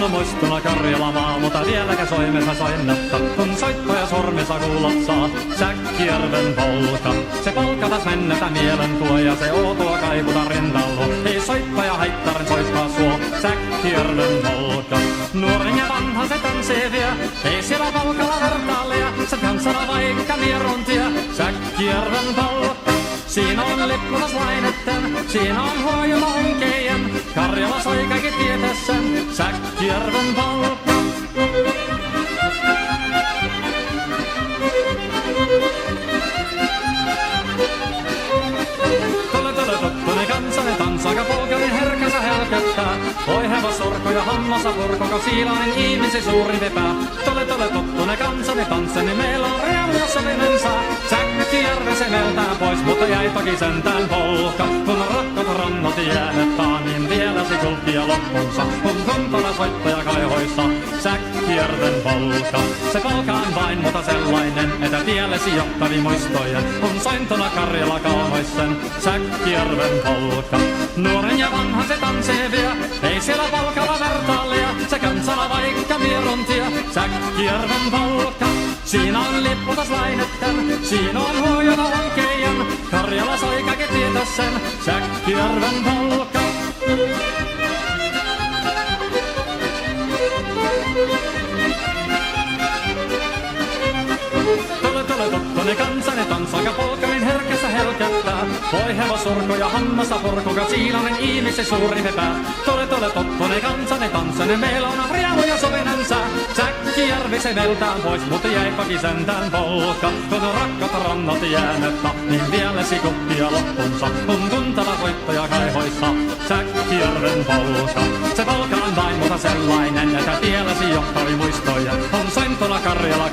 Kun on muistuna Karjala maa, mutta vieläkä soimessa soinnatta. Kun soittoja sormissa kuulot saa, Säkkijärven polka. Se polka taas mennätä mielen tuo ja se outoa kaivuta rintalla. Ei soittaja haittarin soittaa suo, Säkkijärven polka. Nuoren ja vanha se tanssii vie, ei siellä polkalla vertaalia. Se tanssana vaikka mieruntia, Säkkijärven polka. Siinä on lippunaslaineten, siinä on huojuma onkejen. Karjala soi kaikki tietää sen, Säkkijärven polka. Tule tottunen kansanen tanssaka polkarin herkänsä helköttää. Oi hevosorko ja hammasa purko, siilainen ihmisi suurin vepää. Tule tottunen kansanen tansseni, meillä on riemu ja sovinen saa. Säkkijärven se meltää pois, mutta jäi toki sentään polka. Kun rakkaat rannat jäädetään, niin vielä se kulkia loppunsa. Kun kuntana soittaja kaihoissa, Säkkijärven polka. Se polka on vain mutta sellainen, että tiellesi johtari muistojen. Kun sointona Karjala kauhoisen, Säkkijärven polka. Nuoren ja vanhan se tanssii vie, ei siellä polkalla vertaalia. Se kansana vaikka mieruntia, Säkkijärven polka. Siinä on lippunaslaineten, siinä on huojuna onkejen. Karjala soi kaikki tietää sen, Säkkijärven polka. Tule tottunen kansani tanssaka polkarin herkässä helkättää. Voi hevosorko ja hammasa porkoka, siilainen ihmisi suuri vepää. Tule tottunen kansani tanssani, meillä on riemu ja sovinen sää. Säkkijärvi se veltään pois, mutta jäipäki sentään polka. Kun rakkaat rannat jäänettä, niin vielä sikuppia loppunsa. Kun kuntana soittaja kaihoissa, Säkkijärven polka. Se polka on vain mutta sellainen, että tiellesi johtari muistoja. On sointona Karjala